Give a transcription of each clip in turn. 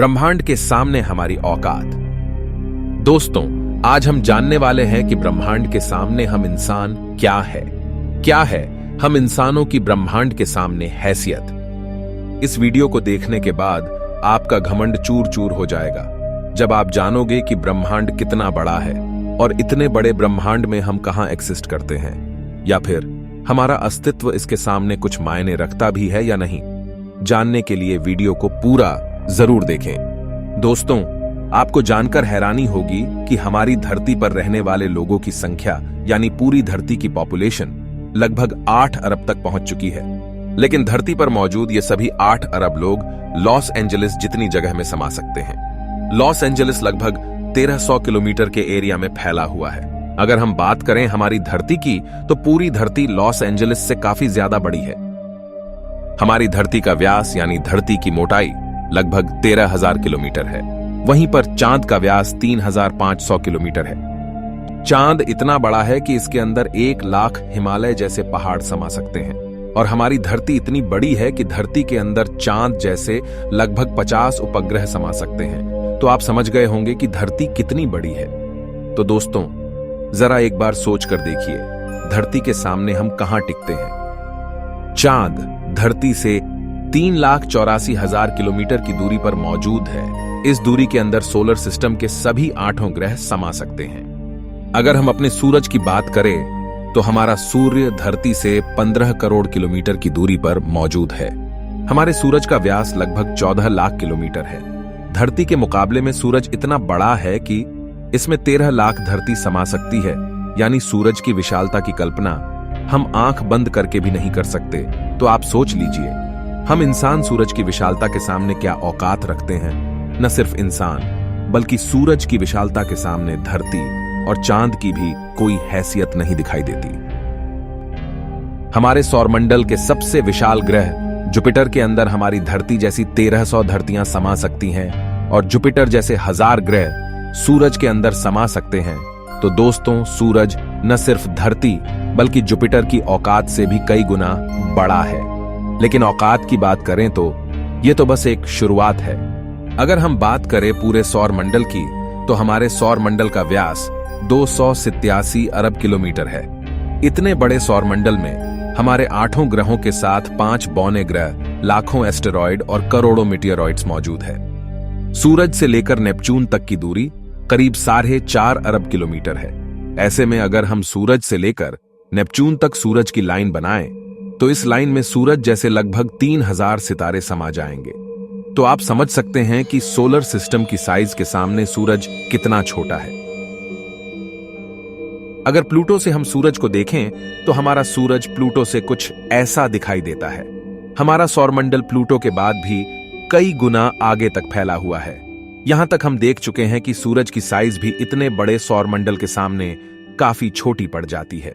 ब्रह्मांड के सामने हमारी औकात। दोस्तों, आज हम जानने वाले हैं कि ब्रह्मांड के सामने हम इंसान क्या है हम इंसानों की ब्रह्मांड के सामने हैसियत। इस वीडियो को देखने के बाद आपका घमंड चूर चूर हो जाएगा जब आप जानोगे कि ब्रह्मांड कितना बड़ा है और इतने बड़े ब्रह्मांड में हम कहां एक्सिस्ट करते हैं, या फिर हमारा अस्तित्व इसके सामने कुछ मायने रखता भी है या नहीं। जानने के लिए वीडियो को पूरा जरूर देखें। दोस्तों, आपको जानकर हैरानी होगी कि हमारी धरती पर रहने वाले लोगों की संख्या यानी पूरी धरती की पॉपुलेशन लगभग 8 अरब तक पहुंच चुकी है। लेकिन धरती पर मौजूद ये सभी 8 अरब लोग लॉस एंजलिस जितनी जगह में समा सकते हैं। लॉस एंजलिस लगभग 1300 किलोमीटर के एरिया में फैला हुआ है। अगर हम बात करें हमारी धरती की, तो पूरी धरती लॉस एंजलिस से काफी ज्यादा बड़ी है। हमारी धरती का व्यास यानी धरती की मोटाई लगभग 13,000 किलोमीटर है। वहीं पर चांद का व्यास 3,500 किलोमीटर है। चांद इतना बड़ा है कि इसके अंदर 1 लाख हिमालय जैसे पहाड़ समा सकते हैं। और हमारी धरती इतनी बड़ी है कि धरती के अंदर चांद जैसे लगभग 50 उपग्रह समा सकते हैं। तो आप समझ गए होंगे कि धरती कितनी बड़ी है। तो दोस्तों, जरा एक बार सोच कर देखिए, धरती के सामने हम कहां टिकते हैं। चांद धरती से 3,84,000 किलोमीटर की दूरी पर मौजूद है। इस दूरी के अंदर सोलर सिस्टम के सभी 8 ग्रह समा सकते हैं। अगर हम अपने सूरज की बात करें तो हमारा सूर्य धरती से 15 करोड़ किलोमीटर की दूरी पर मौजूद है। हमारे सूरज का व्यास लगभग 14 लाख किलोमीटर है। धरती के मुकाबले में सूरज इतना बड़ा है कि इसमें 13 लाख धरती समा सकती है। यानी सूरज की विशालता की कल्पना हम आंख बंद करके भी नहीं कर सकते। तो आप सोच लीजिए, हम इंसान सूरज की विशालता के सामने क्या औकात रखते हैं। न सिर्फ इंसान, बल्कि सूरज की विशालता के सामने धरती और चांद की भी कोई हैसियत नहीं दिखाई देती। हमारे सौरमंडल के सबसे विशाल ग्रह जुपिटर के अंदर हमारी धरती जैसी 1300 धरतियां समा सकती हैं और जुपिटर जैसे 1000 ग्रह सूरज के अंदर समा सकते हैं। तो दोस्तों, सूरज न सिर्फ धरती बल्कि जुपिटर की औकात से भी कई गुना बड़ा है। लेकिन औकात की बात करें तो यह तो बस एक शुरुआत है। अगर हम बात करें पूरे सौर मंडल की, तो हमारे सौर मंडल का व्यास 287 अरब किलोमीटर है। इतने बड़े सौर मंडल में हमारे 8 ग्रहों के साथ 5 बौने ग्रह, लाखों एस्टेरॉयड और करोड़ों मीटियोरॉइड्स मौजूद है। सूरज से लेकर नेपच्यून तक की दूरी करीब 4.5 अरब किलोमीटर है। ऐसे में अगर हम सूरज से लेकर नेपच्यून तक सूरज की लाइन बनाएं, तो इस लाइन में सूरज जैसे लगभग 3000 सितारे समा जाएंगे। तो आप समझ सकते हैं कि सोलर सिस्टम की साइज के सामने सूरज कितना छोटा है। अगर प्लूटो से हम सूरज को देखें, तो हमारा सूरज प्लूटो से कुछ ऐसा दिखाई देता है। हमारा सौरमंडल प्लूटो के बाद भी कई गुना आगे तक फैला हुआ है। यहां तक हम देख चुके हैं कि सूरज की साइज भी इतने बड़े सौरमंडल के सामने काफी छोटी पड़ जाती है।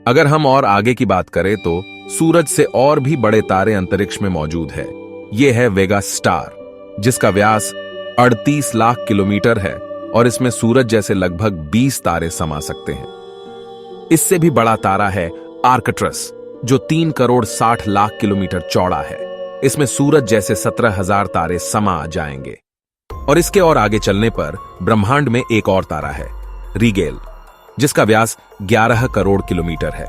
अगर हम और आगे की बात करें तो सूरज से और भी बड़े तारे अंतरिक्ष में मौजूद है। यह है वेगा स्टार, जिसका व्यास 38 लाख किलोमीटर है और इसमें सूरज जैसे लगभग 20 तारे समा सकते हैं। इससे भी बड़ा तारा है आर्कट्रस, जो 3 करोड़ 60 लाख किलोमीटर चौड़ा है। इसमें सूरज जैसे 17,000 तारे समा जाएंगे। और इसके और आगे चलने पर ब्रह्मांड में एक और तारा है, रीगेल, जिसका व्यास 11 करोड़ किलोमीटर है।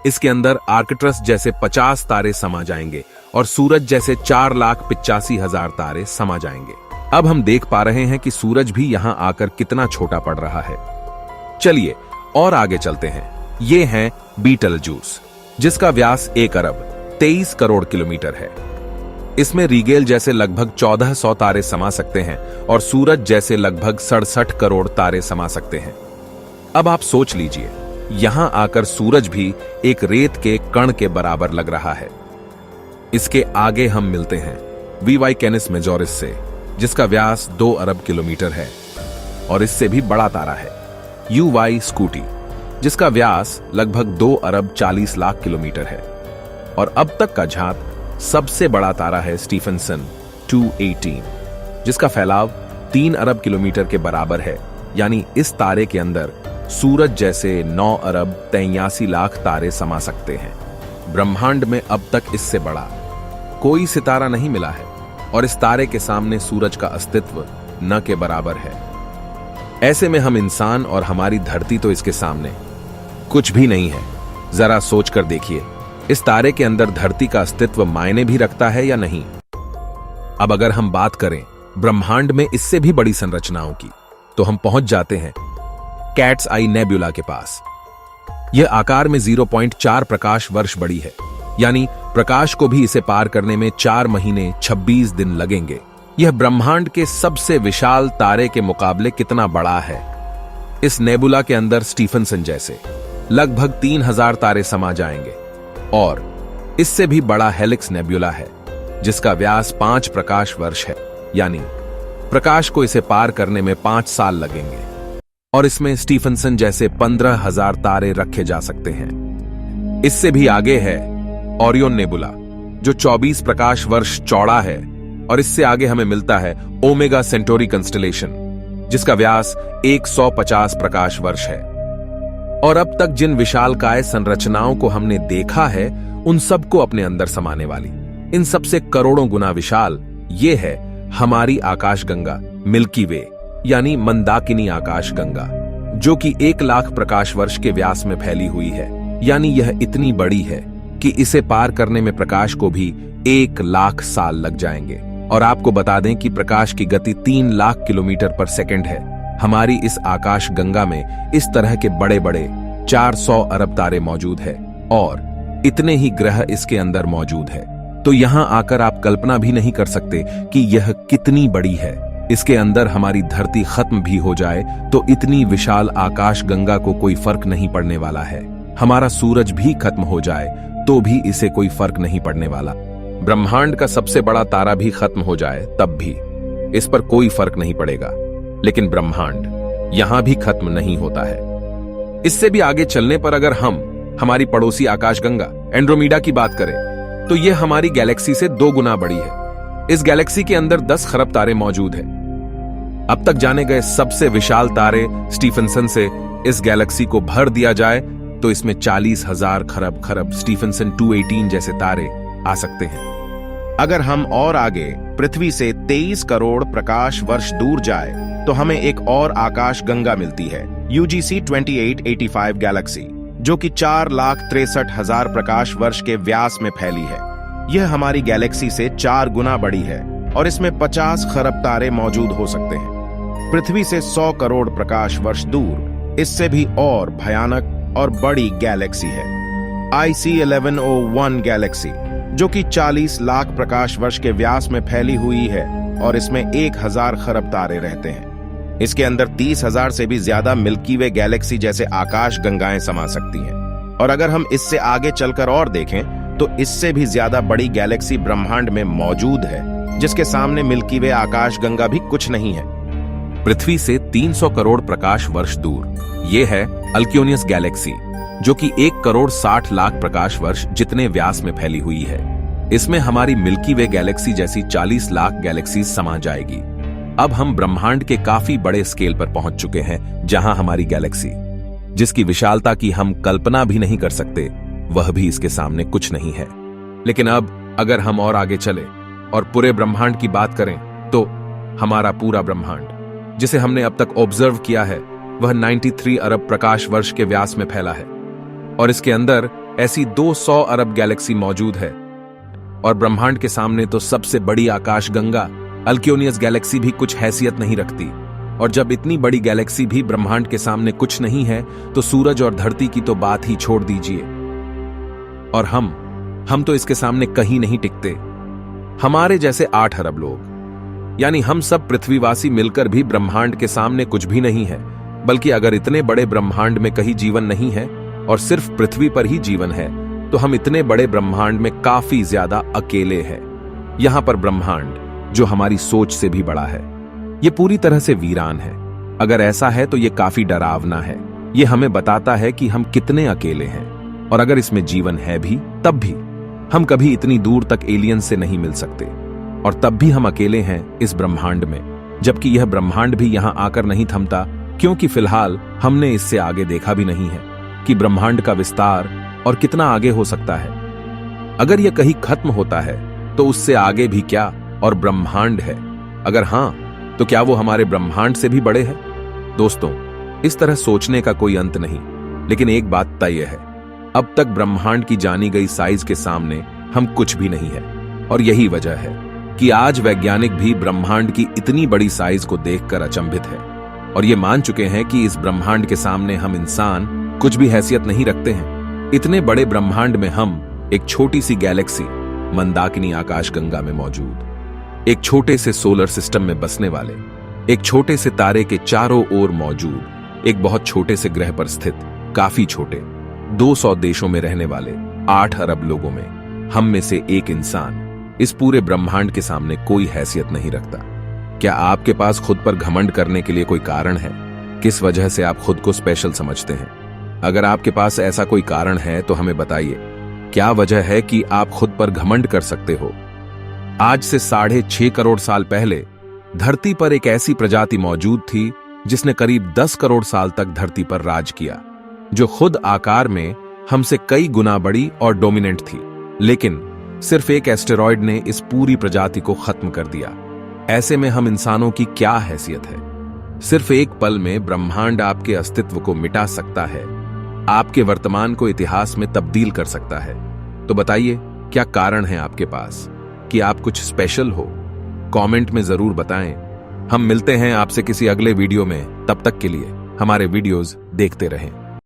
इसके अंदर आर्कट्रस जैसे 50 तारे समा जाएंगे और सूरज जैसे 4,85,000 तारे समा जाएंगे। अब हम देख पा रहे हैं कि सूरज भी यहां आकर कितना छोटा पड़ रहा है। चलिए और आगे चलते हैं। ये है बीटलजूस, जिसका व्यास 1 अरब 23 करोड़ किलोमीटर है। इसमें रीगेल जैसे लगभग 1400 तारे समा सकते हैं और सूरज जैसे लगभग 67 करोड़ तारे समा सकते हैं। अब आप सोच लीजिए, यहां आकर सूरज भी एक रेत के कण के बराबर लग रहा है। इसके आगे हम मिलते हैं वीवाई कैनिस मेजोरिस से, जिसका व्यास 2 अरब किलोमीटर है और इससे भी बड़ा तारा है यूवाई स्कूटी, जिसका व्यास लगभग 2 अरब 40 लाख किलोमीटर है। और अब तक का झांक सबसे बड़ा तारा है स्टीफनसन 218, जिसका फैलाव 3 अरब किलोमीटर के बराबर है। यानी इस तारे के अंदर सूरज जैसे 9 अरब 83 लाख तारे समा सकते हैं। ब्रह्मांड में अब तक इससे बड़ा कोई सितारा नहीं मिला है। और इस तारे के सामने सूरज का अस्तित्व न के बराबर है। ऐसे में हम इंसान और हमारी धरती तो इसके सामने कुछ भी नहीं है। जरा सोच कर देखिए, इस तारे के अंदर धरती का अस्तित्व मायने भी रखता है या नहीं। अब अगर हम बात करें ब्रह्मांड में इससे भी बड़ी संरचनाओं की, तो हम पहुंच जाते हैं कैट्स आई नेबुला के पास। यह आकार में 0.4 प्रकाश वर्ष बड़ी है, यानी प्रकाश को भी इसे पार करने में 4 महीने 26 दिन लगेंगे। यह ब्रह्मांड के सबसे विशाल तारे के मुकाबले कितना बड़ा है। इस नेबुला के अंदर स्टीफनसन जैसे लगभग 3000 तारे समा जाएंगे, और इससे भी बड़ा हेलिक्स नेबुला है जिसका व्यास 5 प्रकाश वर्ष है, यानी प्रकाश को इसे पार करने में 5 साल लगेंगे। और इसमें स्टीफनसन जैसे 15,000 तारे रखे जा सकते हैं। इससे भी आगे है ओरियन नेबुला, जो 24 प्रकाश वर्ष चौड़ा है, और इससे आगे हमें मिलता है ओमेगा सेंटोरी कंस्टेलेशन, जिसका व्यास 150 प्रकाश वर्ष है। और अब तक जिन विशालकाय संरचनाओं को हमने देखा है, उन सबको अपने अंदर समाने वाली, इन सबसे करोड़ों गुना विशाल, ये है हमारी आकाशगंगा मिल्की वे, यानी मंदाकिनी आकाशगंगा, जो कि 1 लाख प्रकाश वर्ष के व्यास में फैली हुई है। यानी यह इतनी बड़ी है कि इसे पार करने में प्रकाश को भी 1 लाख साल लग जाएंगे। और आपको बता दें कि प्रकाश की गति 3 लाख किलोमीटर पर सेकंड है। हमारी इस आकाशगंगा में इस तरह के बड़े बड़े 400 अरब तारे मौजूद है, और इतने ही ग्रह इसके अंदर मौजूद है। तो यहां आकर आप कल्पना भी नहीं कर सकते कि यह कितनी बड़ी है। इसके अंदर हमारी धरती खत्म भी हो जाए तो इतनी विशाल आकाशगंगा को कोई फर्क नहीं पड़ने वाला है। हमारा सूरज भी खत्म हो जाए तो भी इसे कोई फर्क नहीं पड़ने वाला। ब्रह्मांड का सबसे बड़ा तारा भी खत्म हो जाए तब भी इस पर कोई फर्क नहीं पड़ेगा। लेकिन ब्रह्मांड यहां भी खत्म नहीं होता है। इससे भी आगे चलने पर अगर हम हमारी पड़ोसी आकाशगंगा एंड्रोमेडा की बात करें, तो यह हमारी गैलेक्सी से 2 गुना बड़ी है। इस गैलेक्सी के अंदर 10 खरब तारे मौजूद हैं। अब तक जाने गए सबसे विशाल तारे स्टीफनसन से इस गैलेक्सी को भर दिया जाए तो इसमें 40,000 खरब स्टीफनसन 218 जैसे तारे आ सकते हैं। अगर हम और आगे पृथ्वी से 23 करोड़ प्रकाश वर्ष दूर जाए तो हमें एक और आकाशगंगा मिलती है, UGC 2885 गैलेक्सी, जो कि 4,63,000 प्रकाश वर्ष के व्यास में फैली है। यह हमारी गैलेक्सी से 4 गुना बड़ी है और इसमें 50 खरब तारे मौजूद हो सकते हैं। पृथ्वी से 100 करोड़ प्रकाश वर्ष दूर इससे भी और भयानक और बड़ी गैलेक्सी है, IC 1101 गैलेक्सी, जो कि 40 लाख प्रकाश वर्ष के व्यास में फैली हुई है और इसमें 1000 खरब तारे रहते हैं। इसके अंदर 30,000 से भी ज्यादा मिल्की वे गैलेक्सी जैसे आकाश गंगाएं समा सकती हैं। और अगर हम इससे आगे चलकर और देखें तो इससे भी ज्यादा बड़ी गैलेक्सी ब्रह्मांड में मौजूद है, जिसके सामने मिल्की वे आकाश गंगा भी कुछ नहीं है। पृथ्वी से 300 करोड़ प्रकाश वर्ष दूर यह है अल्क्योनियस गैलेक्सी, जो कि 1 करोड़ 60 लाख प्रकाश वर्ष जितने व्यास में फैली हुई है। इसमें हमारी मिल्की वे गैलेक्सी जैसी 40 लाख गैलेक्सी समा जाएगी। अब हम ब्रह्मांड के काफी बड़े स्केल पर पहुंच चुके हैं, जहां हमारी गैलेक्सी, जिसकी विशालता की हम कल्पना भी नहीं कर सकते, वह भी इसके सामने कुछ नहीं है। लेकिन अब अगर हम और आगे चले और पूरे ब्रह्मांड की बात करें तो हमारा पूरा ब्रह्मांड, जिसे हमने अब तक ऑब्जर्व किया है, वह 93 अरब प्रकाश वर्ष के व्यास में फैला है। और इसके अंदर ऐसी 200 अरब गैलेक्सी मौजूद है। और ब्रह्मांड के सामने तो सबसे बड़ी आकाशगंगा अल्क्योनियस गैलेक्सी भी कुछ हैसियत नहीं रखती। और जब इतनी बड़ी गैलेक्सी भी ब्रह्मांड के सामने कुछ नहीं है, तो सूरज और धरती की तो बात ही छोड़ दीजिए। और हम तो इसके सामने कहीं नहीं टिकते। हमारे जैसे 8 अरब लोग, यानी हम सब पृथ्वीवासी मिलकर भी ब्रह्मांड के सामने कुछ भी नहीं है। बल्कि अगर इतने बड़े ब्रह्मांड में कहीं जीवन नहीं है और सिर्फ पृथ्वी पर ही जीवन है, तो हम इतने बड़े ब्रह्मांड में काफी ज्यादा अकेले हैं। यहां पर ब्रह्मांड, जो हमारी सोच से भी बड़ा है, ये पूरी तरह से वीरान है। अगर ऐसा है तो ये काफी डरावना है। ये हमें बताता है कि हम कितने अकेले हैं। और अगर इसमें जीवन है भी, तब भी हम कभी इतनी दूर तक एलियन से नहीं मिल सकते। और तब भी हम अकेले हैं इस ब्रह्मांड में, जबकि यह ब्रह्मांड भी यहां आकर नहीं थमता, क्योंकि फिलहाल हमने इससे आगे देखा भी नहीं है कि ब्रह्मांड का विस्तार और कितना आगे हो सकता है। अगर यह कहीं खत्म होता है तो उससे आगे भी क्या, और ब्रह्मांड है? अगर हां, तो क्या वो हमारे ब्रह्मांड से भी बड़े हैं? दोस्तों, इस तरह सोचने का कोई अंत नहीं, लेकिन एक बात तय है, अब तक ब्रह्मांड की जानी गई साइज के सामने हम कुछ भी नहीं है। और यही वजह है कि आज वैज्ञानिक भी ब्रह्मांड की इतनी बड़ी साइज को देखकर अचंभित है और ये मान चुके हैं कि इस ब्रह्मांड के सामने हम इंसान कुछ भी हैसियत नहीं रखते हैं। इतने बड़े ब्रह्मांड में हम एक छोटी सी गैलेक्सी मंदाकिनी आकाशगंगा में मौजूद, एक छोटे से सोलर सिस्टम में बसने वाले, एक छोटे से तारे के चारों ओर मौजूद एक बहुत छोटे से ग्रह पर स्थित, काफी छोटे 200 देशों में रहने वाले 8 अरब लोगों में हम में से एक इंसान इस पूरे ब्रह्मांड के सामने कोई हैसियत नहीं रखता। क्या आपके पास खुद पर घमंड करने के लिए कोई कारण है? किस वजह से आप खुद को स्पेशल समझते हैं? अगर आपके पास ऐसा कोई कारण है तो हमें बताइए, क्या वजह है कि आप खुद पर घमंड कर सकते हो? आज से 6.5 करोड़ साल पहले धरती पर एक ऐसी प्रजाति मौजूद थी जिसने करीब 10 करोड़ साल तक धरती पर राज किया, जो खुद आकार में हमसे कई गुना बड़ी और डोमिनेंट थी। लेकिन सिर्फ एक एस्टेरॉयड ने इस पूरी प्रजाति को खत्म कर दिया। ऐसे में हम इंसानों की क्या हैसियत है? सिर्फ एक पल में ब्रह्मांड आपके अस्तित्व को मिटा सकता है, आपके वर्तमान को इतिहास में तब्दील कर सकता है। तो बताइए, क्या कारण है आपके पास कि आप कुछ स्पेशल हो? कमेंट में जरूर बताएं। हम मिलते हैं आपसे किसी अगले वीडियो में। तब तक के लिए हमारे वीडियोस देखते रहें।